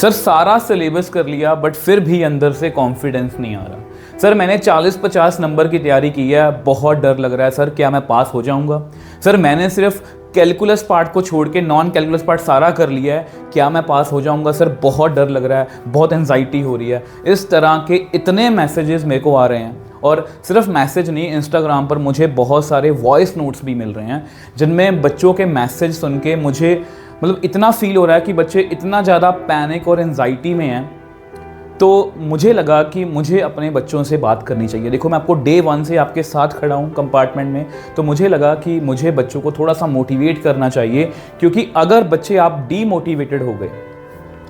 Sir सारा syllabus कर लिया बट फिर भी अंदर से कॉन्फिडेंस नहीं आ रहा। सर मैंने 40-50 नंबर की तैयारी की है, बहुत डर लग रहा है सर, क्या मैं पास हो जाऊंगा? सर मैंने सिर्फ कैलकुलस पार्ट को छोड़ के नॉन कैलकुलस पार्ट सारा कर लिया है, क्या मैं पास हो जाऊंगा? सर बहुत डर लग रहा है, बहुत एंजाइटी हो रही है। इस तरह के इतने मैसेजेस मेरे को आ रहे हैं, और सिर्फ मैसेज नहीं, इंस्टाग्राम पर मुझे बहुत सारे वॉइस नोट्स भी मिल रहे हैं जिनमें बच्चों के मैसेज सुन के मुझे मतलब इतना फील हो रहा है कि बच्चे इतना ज़्यादा पैनिक और एंजाइटी में हैं। तो मुझे लगा कि मुझे अपने बच्चों से बात करनी चाहिए। देखो मैं आपको डे 1 से आपके साथ खड़ा हूँ कंपार्टमेंट में, तो मुझे लगा कि मुझे बच्चों को थोड़ा सा मोटिवेट करना चाहिए, क्योंकि अगर बच्चे आप डीमोटिवेटेड हो गए,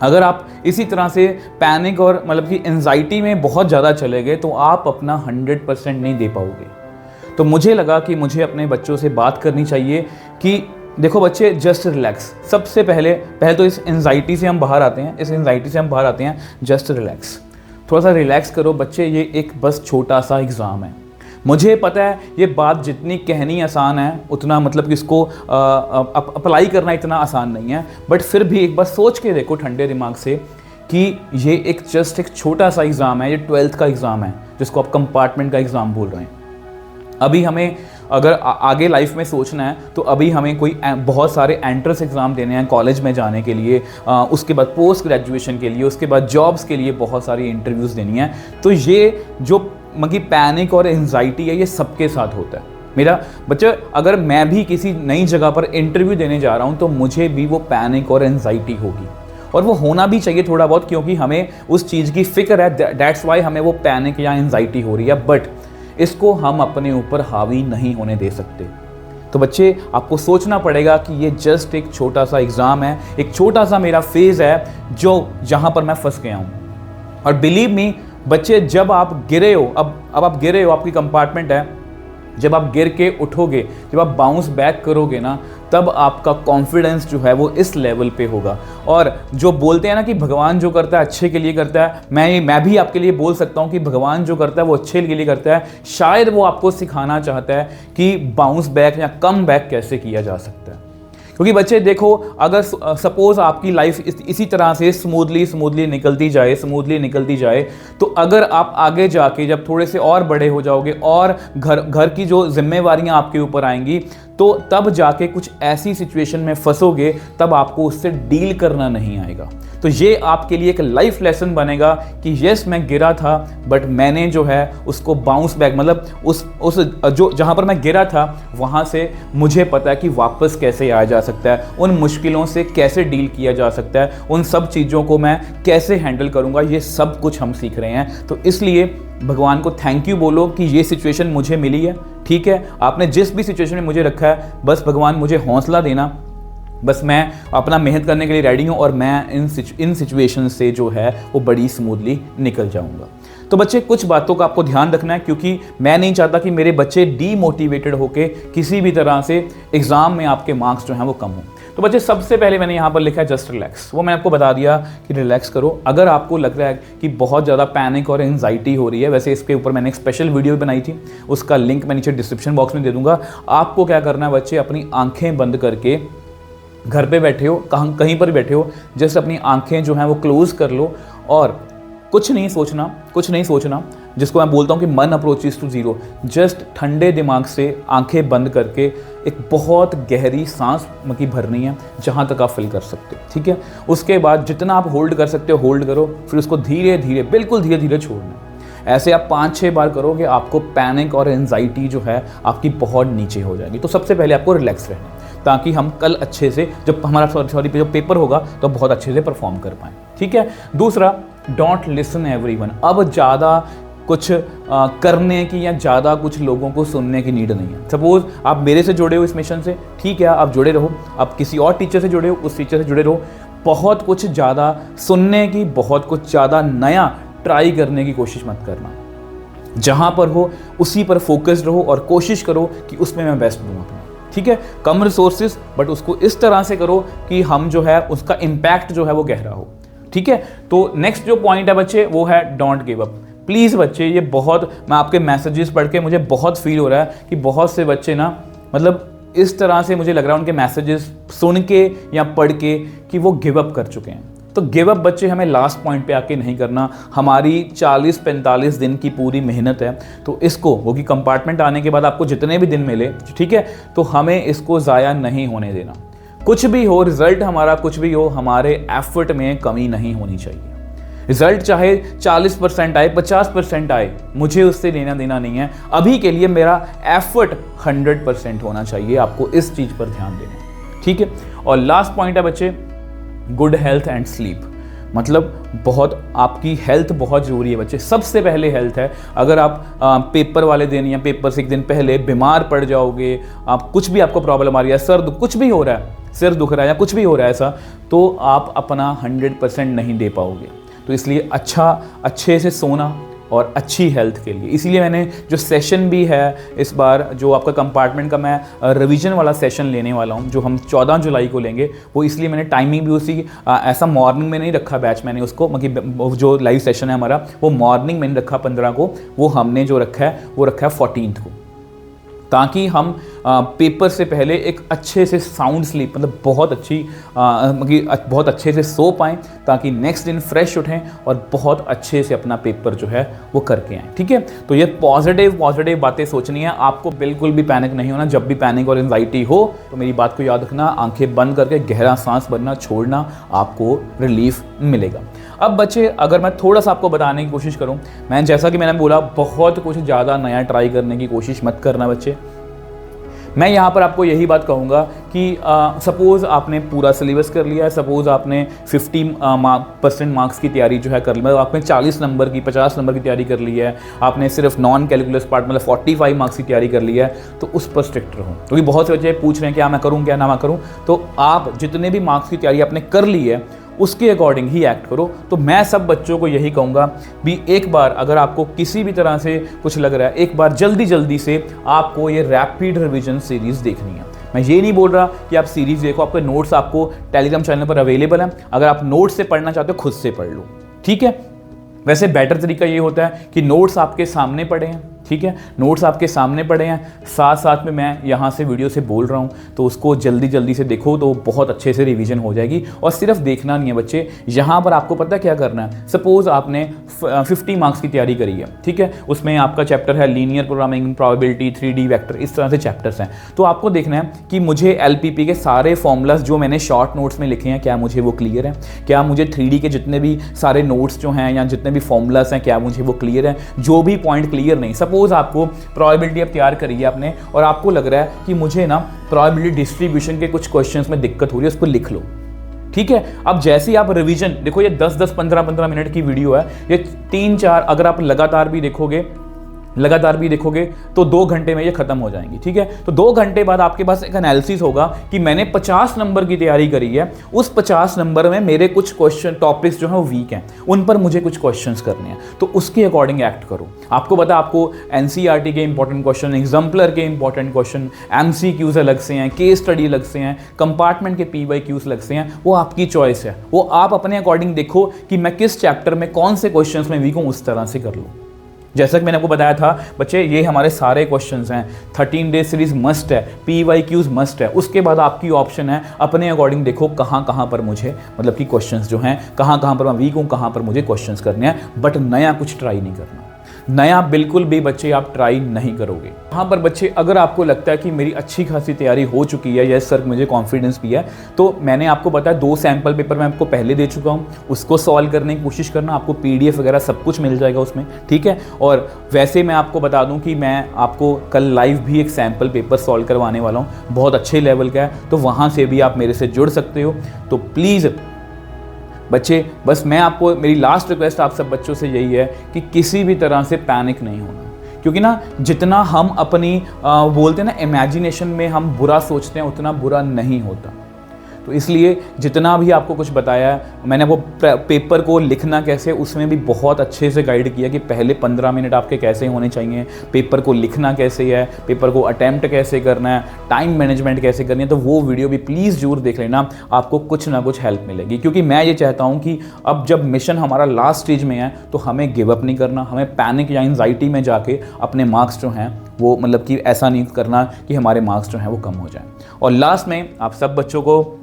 अगर आप इसी तरह से पैनिक और मतलब कि एंजाइटी में बहुत ज़्यादा चले गए, तो आप अपना 100% नहीं दे पाओगे। तो मुझे लगा कि मुझे अपने बच्चों से बात करनी चाहिए कि देखो बच्चे, जस्ट रिलैक्स। सबसे पहले तो इस एंजाइटी से हम बाहर आते हैं, जस्ट रिलैक्स, थोड़ा सा रिलैक्स करो बच्चे, ये एक बस छोटा सा एग्ज़ाम है। मुझे पता है ये बात जितनी कहनी आसान है उतना मतलब कि इसको अप्लाई करना इतना आसान नहीं है, बट फिर भी एक बार सोच के देखो ठंडे दिमाग से कि ये एक छोटा सा एग्ज़ाम है, ये 12th का एग्ज़ाम है जिसको आप कंपार्टमेंट का एग्ज़ाम बोल रहे हैं। अभी हमें अगर आगे लाइफ में सोचना है तो अभी हमें कोई बहुत सारे एंट्रेंस एग्ज़ाम देने हैं कॉलेज में जाने के लिए, उसके बाद पोस्ट ग्रेजुएशन के लिए, उसके बाद जॉब्स के लिए बहुत सारी इंटरव्यूज़ देनी है। तो ये जो मतलब पैनिक और एंजाइटी है ये सबके साथ होता है। मेरा बच्चा, अगर मैं भी किसी नई जगह पर इंटरव्यू देने जा रहा हूँ तो मुझे भी वो पैनिक और एंजाइटी होगी, और वो होना भी चाहिए थोड़ा बहुत, क्योंकि हमें उस चीज़ की फ़िक्र है। दैट्स वाई हमें वो पैनिक या एंजाइटी हो रही है, बट इसको हम अपने ऊपर हावी नहीं होने दे सकते। तो बच्चे, आपको सोचना पड़ेगा कि ये जस्ट एक छोटा सा एग्ज़ाम है, एक छोटा सा मेरा फेज़ है जहाँ पर मैं फंस गया हूँ। और बिलीव मी बच्चे, जब आप गिरे हो, अब आप गिरे हो, आपकी कंपार्टमेंट है, जब आप गिर के उठोगे, जब आप बाउंस बैक करोगे ना, तब आपका कॉन्फिडेंस जो है वो इस लेवल पे होगा। और जो बोलते हैं ना कि भगवान जो करता है अच्छे के लिए करता है, मैं भी आपके लिए बोल सकता हूँ कि भगवान जो करता है वो अच्छे के लिए करता है। शायद वो आपको सिखाना चाहता है कि बाउंस बैक या कम बैक कैसे किया जा सकता है। क्योंकि बच्चे देखो, अगर सपोज़ आपकी लाइफ इसी तरह से स्मूथली निकलती जाए, तो अगर आप आगे जाके जब थोड़े से और बड़े हो जाओगे और घर की जो जिम्मेवारियां आपके ऊपर आएंगी, तो तब जाके कुछ ऐसी सिचुएशन में फंसोगे, तब आपको उससे डील करना नहीं आएगा। तो ये आपके लिए एक लाइफ लेसन बनेगा कि यस, मैं गिरा था, बट मैंने जो है उसको बाउंस बैक, मतलब उस जो जहाँ पर मैं गिरा था वहाँ से मुझे पता है कि वापस कैसे आया जा सकता है, उन मुश्किलों से कैसे डील किया जा सकता है, उन सब चीज़ों को मैं कैसे हैंडल करूँगा, ये सब कुछ हम सीख रहे हैं। तो इसलिए भगवान को थैंक यू बोलो कि ये सिचुएशन मुझे मिली है। ठीक है, आपने जिस भी सिचुएशन में मुझे रखा है, बस भगवान मुझे हौसला देना, बस मैं अपना मेहनत करने के लिए रेडी हूँ, और मैं इन सिचुएशन से जो है वो बड़ी स्मूथली निकल जाऊँगा। तो बच्चे, कुछ बातों का आपको ध्यान रखना है, क्योंकि मैं नहीं चाहता कि मेरे बच्चे डीमोटिवेटेड होके किसी भी तरह से एग्ज़ाम में आपके मार्क्स जो हैं वो कम हों। तो बच्चे, सबसे पहले मैंने यहाँ पर लिखा है जस्ट रिलैक्स। वो मैंने आपको बता दिया कि रिलैक्स करो। अगर आपको लग रहा है कि बहुत ज़्यादा पैनिक और एंजाइटी हो रही है, वैसे इसके ऊपर मैंने एक स्पेशल वीडियो बनाई थी, उसका लिंक मैं नीचे डिस्क्रिप्शन बॉक्स में दे दूँगा। आपको क्या करना है बच्चे, अपनी आँखें बंद करके, घर पे बैठे हो, कहीं पर बैठे हो, जस्ट अपनी आंखें जो हैं वो क्लोज कर लो, और कुछ नहीं सोचना, जिसको मैं बोलता हूँ कि मन अप्रोचेस टू जीरो। जस्ट ठंडे दिमाग से आंखें बंद करके एक बहुत गहरी सांस की भरनी है, जहाँ तक आप फिल कर सकते हो। ठीक है, उसके बाद जितना आप होल्ड कर सकते हो होल्ड करो, फिर उसको धीरे धीरे, बिल्कुल धीरे धीरे छोड़ना है। ऐसे आप 5-6 बार करोगे, आपको पैनिक और एंजाइटी जो है आपकी बहुत नीचे हो जाएगी। तो सबसे पहले आपको रिलैक्स रहना है, ताकि हम कल अच्छे से, जब हमारा जब पेपर होगा तो बहुत अच्छे से परफॉर्म कर पाएँ। ठीक है, दूसरा, डोंट लिसन एवरीवन। अब ज़्यादा कुछ करने की या ज़्यादा कुछ लोगों को सुनने की नीड नहीं है। सपोज़ आप मेरे से जुड़े हो इस मिशन से, ठीक है, आप जुड़े रहो। आप किसी और टीचर से जुड़े हो, उस टीचर से जुड़े रहो। बहुत कुछ ज़्यादा सुनने की, बहुत कुछ ज़्यादा नया ट्राई करने की कोशिश मत करना। जहाँ पर हो उसी पर फोकस्ड रहो और कोशिश करो कि उसमें मैं बेस्ट दूँ अपना। ठीक है, कम रिसोर्सेज, बट उसको इस तरह से करो कि हम जो है उसका इम्पैक्ट जो है वो गहरा हो। ठीक है, तो नेक्स्ट जो पॉइंट है बच्चे, वो है डोंट गिव अप। प्लीज़ बच्चे, ये बहुत, मैं आपके मैसेजेस पढ़ के मुझे बहुत फील हो रहा है कि बहुत से बच्चे ना, मतलब इस तरह से मुझे लग रहा है उनके मैसेजेस सुन के या पढ़ के कि वो गिव अप कर चुके हैं। तो गिव अप बच्चे हमें लास्ट पॉइंट पे आके नहीं करना। हमारी 40-45 दिन की पूरी मेहनत है, तो इसको वो कि कंपार्टमेंट आने के बाद आपको जितने भी दिन मिले, ठीक है, तो हमें इसको ज़ाया नहीं होने देना। कुछ भी हो, रिजल्ट हमारा कुछ भी हो, हमारे एफर्ट में कमी नहीं होनी चाहिए। रिजल्ट चाहे 40% आए, 50% आए, मुझे उससे लेना देना नहीं है। अभी के लिए मेरा एफर्ट 100% होना चाहिए। आपको इस चीज़ पर ध्यान देना है, ठीक है। और लास्ट पॉइंट है बच्चे, गुड हेल्थ एंड स्लीप। मतलब बहुत आपकी हेल्थ बहुत ज़रूरी है बच्चे। सबसे पहले हेल्थ है। अगर आप पेपर वाले दिन या पेपर से एक दिन पहले बीमार पड़ जाओगे, आप कुछ भी आपको प्रॉब्लम आ रही है, कुछ भी हो रहा है, सिर दुख रहा है या कुछ भी हो रहा है ऐसा, तो आप अपना 100% नहीं दे पाओगे। तो इसलिए अच्छे से सोना और अच्छी हेल्थ के लिए, इसीलिए मैंने जो सेशन भी है इस बार, जो आपका कंपार्टमेंट का मैं रिवीजन वाला सेशन लेने वाला हूँ, जो हम 14 जुलाई को लेंगे, वो इसलिए मैंने टाइमिंग भी उसी ऐसा मॉर्निंग में नहीं रखा बैच मैंने उसको, मतलब जो लाइव सेशन है हमारा वो मॉर्निंग में नहीं रखा 15 को, वो हमने जो रखा है वो रखा है 14 को, ताकि हम पेपर से पहले एक अच्छे से साउंड स्लीप, मतलब बहुत अच्छे से सो पाएँ, ताकि नेक्स्ट दिन फ्रेश उठें और बहुत अच्छे से अपना पेपर जो है वो करके आएँ, ठीक है। तो ये पॉजिटिव बातें सोचनी है, आपको बिल्कुल भी पैनिक नहीं होना। जब भी पैनिक और एंजाइटी हो तो मेरी बात को याद रखना, आंखें बंद करके गहरा सांस भरना, छोड़ना, आपको रिलीफ मिलेगा। अब बच्चे, अगर मैं थोड़ा सा आपको बताने की कोशिश करूं, जैसा कि मैंने बोला, बहुत कुछ ज़्यादा नया ट्राई करने की कोशिश मत करना बच्चे। मैं यहाँ पर आपको यही बात कहूँगा कि सपोज़ आपने पूरा सिलेबस कर लिया है, सपोज़ आपने 50% मार्क्स की तैयारी जो है कर ली, मतलब आपने 40 नंबर की 50 नंबर की तैयारी कर ली है, आपने सिर्फ नॉन कैलकुलस पार्ट मतलब 45 मार्क्स की तैयारी कर ली है, तो उस पर स्ट्रिक्ट रहो। क्योंकि बहुत से बच्चे पूछ रहे हैं क्या मैं करूँ क्या ना मैं करूँ, तो आप जितने भी मार्क्स की तैयारी आपने कर ली है उसके अकॉर्डिंग ही एक्ट करो। तो मैं सब बच्चों को यही कहूँगा भी, एक बार अगर आपको किसी भी तरह से कुछ लग रहा है, एक बार जल्दी से आपको ये रैपिड रिवीजन सीरीज़ देखनी है। मैं ये नहीं बोल रहा कि आप सीरीज़ देखो, आपके नोट्स आपको टेलीग्राम चैनल पर अवेलेबल हैं, अगर आप नोट्स से पढ़ना चाहते हो खुद से पढ़ लो, ठीक है। वैसे बेटर तरीका ये होता है कि नोट्स आपके सामने पढ़े हैं, ठीक है, नोट्स आपके सामने पड़े हैं, साथ में मैं यहाँ से वीडियो से बोल रहा हूँ, तो उसको जल्दी से देखो तो बहुत अच्छे से रिवीजन हो जाएगी। और सिर्फ देखना नहीं है बच्चे, यहाँ पर आपको पता क्या करना है। सपोज़ आपने 50 मार्क्स की तैयारी करी है, ठीक है, उसमें आपका चैप्टर है linear programming, probability, 3D vector, इस तरह से चैप्टर्स हैं। तो आपको देखना है कि मुझे LPP के सारे फॉर्मूलाज जो मैंने शॉर्ट नोट्स में लिखे हैं, क्या मुझे वो क्लियर है, क्या मुझे 3D के जितने भी सारे नोट्स जो हैं या जितने भी फॉर्मूलाज हैं, क्या मुझे वो क्लियर है। जो भी पॉइंट क्लियर नहीं, सपोज आपको प्रोबेबिलिटी अब तैयार करी है आपने और आपको लग रहा है कि मुझे ना प्रोबेबिलिटी डिस्ट्रीब्यूशन के कुछ क्वेश्चंस में दिक्कत हो रही है, उसको लिख लो, ठीक है। अब जैसे ही आप रिवीजन देखो, ये 10-10, 15-15 मिनट की वीडियो है, ये 3-4 अगर आप लगातार भी देखोगे तो 2 घंटे में ये खत्म हो जाएंगी, ठीक है। तो 2 घंटे बाद आपके पास एक एनालिसिस होगा कि मैंने 50 नंबर की तैयारी करी है, उस 50 नंबर में मेरे कुछ क्वेश्चन टॉपिक्स जो हैं वो वीक हैं, उन पर मुझे कुछ क्वेश्चंस करने हैं, तो उसके अकॉर्डिंग एक्ट करो। आपको पता, आपको NCERT के इंपॉर्टेंट क्वेश्चन, एग्जाम्पलर के इंपॉर्टेंट क्वेश्चन, MCQs अलग से हैं, केस स्टडी अलग से हैं, कंपार्टमेंट के PYQs अलग से हैं, वो आपकी चॉइस है। वो आप अपने अकॉर्डिंग देखो कि मैं किस चैप्टर में कौन से क्वेश्चन में वीक हूँ, उस तरह से कर लो। जैसा कि मैंने आपको बताया था बच्चे, ये हमारे सारे क्वेश्चंस हैं, 13 डे सीरीज मस्ट है, PYQs मस्ट है। उसके बाद आपकी ऑप्शन है अपने अकॉर्डिंग देखो कहाँ पर मुझे, मतलब कि क्वेश्चंस जो हैं कहाँ पर मैं वीक हूँ, कहाँ पर मुझे क्वेश्चंस करने हैं, बट नया कुछ ट्राई नहीं करना। नया बिल्कुल भी बच्चे आप ट्राई नहीं करोगे। यहाँ पर बच्चे, अगर आपको लगता है कि मेरी अच्छी खासी तैयारी हो चुकी है, यस सर मुझे कॉन्फिडेंस भी है, तो मैंने आपको बताया 2 सैम्पल पेपर मैं आपको पहले दे चुका हूँ, उसको सॉल्व करने की कोशिश करना, आपको PDF वगैरह सब कुछ मिल जाएगा उसमें, ठीक है। और वैसे मैं आपको बता दूँ कि मैं आपको कल लाइव भी एक सैम्पल पेपर सॉल्व करवाने वाला हूँ, बहुत अच्छे लेवल का है, तो वहाँ से भी आप मेरे से जुड़ सकते हो। तो प्लीज़ बच्चे, बस मैं आपको, मेरी लास्ट रिक्वेस्ट आप सब बच्चों से यही है कि किसी भी तरह से पैनिक नहीं होना, क्योंकि ना जितना हम अपनी बोलते हैं ना इमेजिनेशन में हम बुरा सोचते हैं, उतना बुरा नहीं होता। तो इसलिए जितना भी आपको कुछ बताया है, मैंने वो पेपर को लिखना कैसे, उसमें भी बहुत अच्छे से गाइड किया कि पहले 15 मिनट आपके कैसे होने चाहिए, पेपर को लिखना कैसे है, पेपर को अटैम्प्ट कैसे करना है, टाइम मैनेजमेंट कैसे करनी है। तो वो वीडियो भी प्लीज़ जरूर देख लेना, आपको कुछ ना कुछ हेल्प मिलेगी। क्योंकि मैं ये चाहता हूँ कि अब जब मिशन हमारा लास्ट स्टेज में है, तो हमें गिव अप नहीं करना, हमें पैनिक या एंजाइटी में जाके अपने मार्क्स जो हैं वो, मतलब कि ऐसा नहीं करना कि हमारे मार्क्स जो हैं वो कम हो जाएं। और लास्ट में आप सब बच्चों को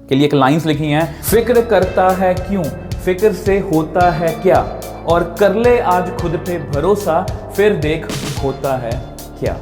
के लिए एक लाइंस लिखी हैं, फिक्र करता है क्यों, फिक्र से होता है क्या, और कर ले आज खुद पे भरोसा, फिर देख होता है क्या।